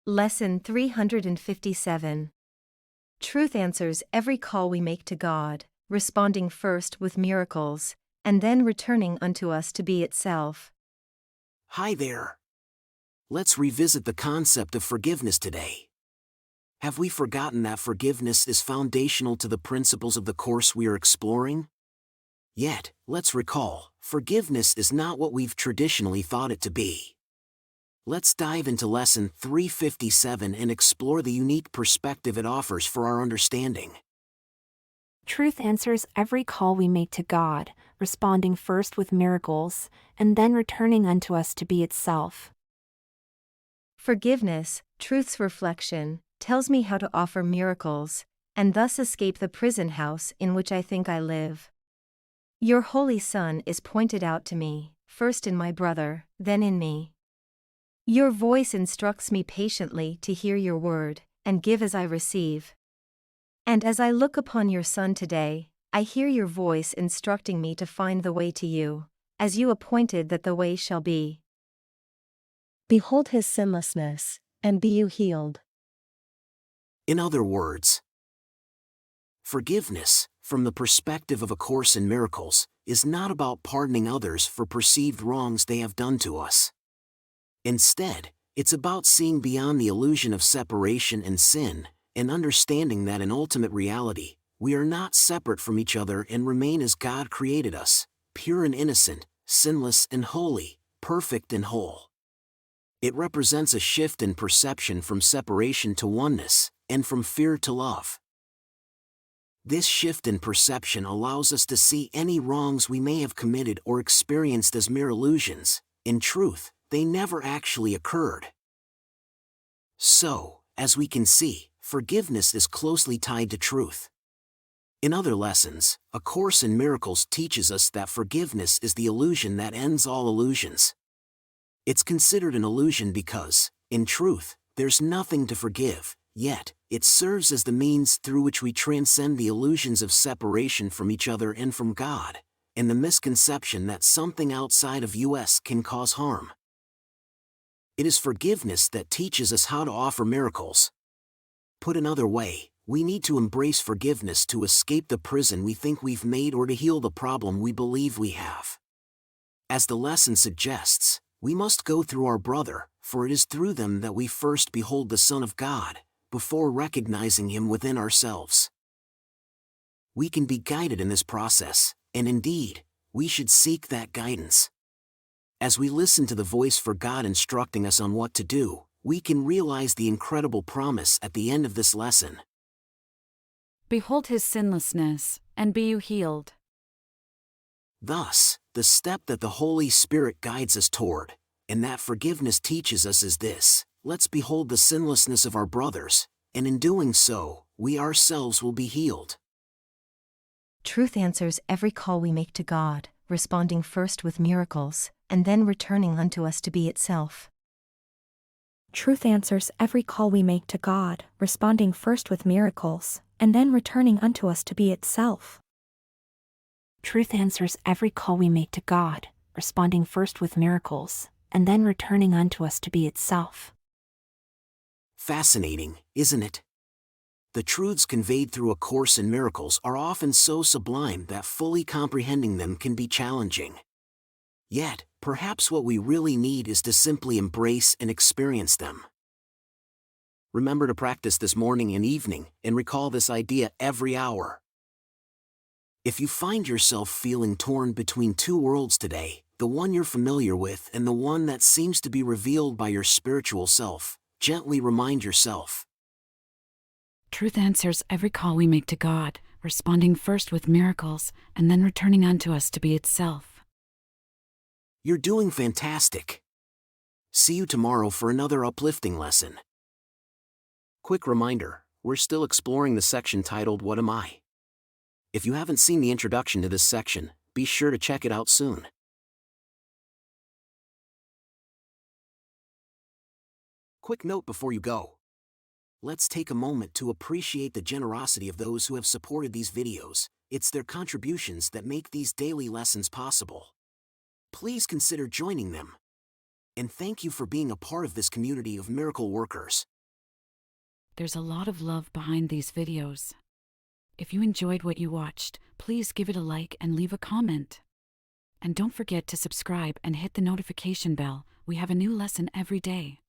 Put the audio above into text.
Lesson 357. Truth answers every call we make to God, responding first with miracles, and then returning unto us to be itself. Hi there. Let's revisit the concept of forgiveness today. Have we forgotten that forgiveness is foundational to the principles of the course we are exploring? Yet, let's recall, forgiveness is not what we've traditionally thought it to be. Let's dive into Lesson 357 and explore the unique perspective it offers for our understanding. Truth answers every call we make to God, responding first with miracles, and then returning unto us to be itself. Forgiveness, truth's reflection, tells me how to offer miracles, and thus escape the prison house in which I think I live. Your Holy Son is pointed out to me, first in my brother, then in me. Your voice instructs me patiently to hear your word, and give as I receive. And as I look upon your Son today, I hear your voice instructing me to find the way to you, as you appointed that the way shall be. Behold his sinlessness, and be you healed. In other words, forgiveness, from the perspective of A Course in Miracles, is not about pardoning others for perceived wrongs they have done to us. Instead, it's about seeing beyond the illusion of separation and sin, and understanding that in ultimate reality, we are not separate from each other and remain as God created us, pure and innocent, sinless and holy, perfect and whole. It represents a shift in perception from separation to oneness, and from fear to love. This shift in perception allows us to see any wrongs we may have committed or experienced as mere illusions. In truth, they never actually occurred. So, as we can see, forgiveness is closely tied to truth. In other lessons, A Course in Miracles teaches us that forgiveness is the illusion that ends all illusions. It's considered an illusion because, in truth, there's nothing to forgive, yet, it serves as the means through which we transcend the illusions of separation from each other and from God, and the misconception that something outside of us can cause harm. It is forgiveness that teaches us how to offer miracles. Put another way, we need to embrace forgiveness to escape the prison we think we've made or to heal the problem we believe we have. As the lesson suggests, we must go through our brother, for it is through them that we first behold the Son of God, before recognizing him within ourselves. We can be guided in this process, and indeed, we should seek that guidance. As we listen to the voice for God instructing us on what to do, we can realize the incredible promise at the end of this lesson. Behold his sinlessness, and be you healed. Thus, the step that the Holy Spirit guides us toward, and that forgiveness teaches us is this: let's behold the sinlessness of our brothers, and in doing so, we ourselves will be healed. Truth answers every call we make to God, responding first with miracles, and then returning unto us to be itself. Truth answers every call we make to God, responding first with miracles, and then returning unto us to be itself. Truth answers every call we make to God, responding first with miracles, and then returning unto us to be itself. Fascinating, isn't it? The truths conveyed through A Course in Miracles are often so sublime that fully comprehending them can be challenging. Yet, perhaps what we really need is to simply embrace and experience them. Remember to practice this morning and evening, and recall this idea every hour. If you find yourself feeling torn between two worlds today, the one you're familiar with and the one that seems to be revealed by your spiritual self, gently remind yourself. Truth answers every call we make to God, responding first with miracles, and then returning unto us to be itself. You're doing fantastic. See you tomorrow for another uplifting lesson. Quick reminder, we're still exploring the section titled What Am I? If you haven't seen the introduction to this section, be sure to check it out soon. Quick note before you go. Let's take a moment to appreciate the generosity of those who have supported these videos. It's their contributions that make these daily lessons possible. Please consider joining them. And thank you for being a part of this community of miracle workers. There's a lot of love behind these videos. If you enjoyed what you watched, please give it a like and leave a comment. And don't forget to subscribe and hit the notification bell. We have a new lesson every day.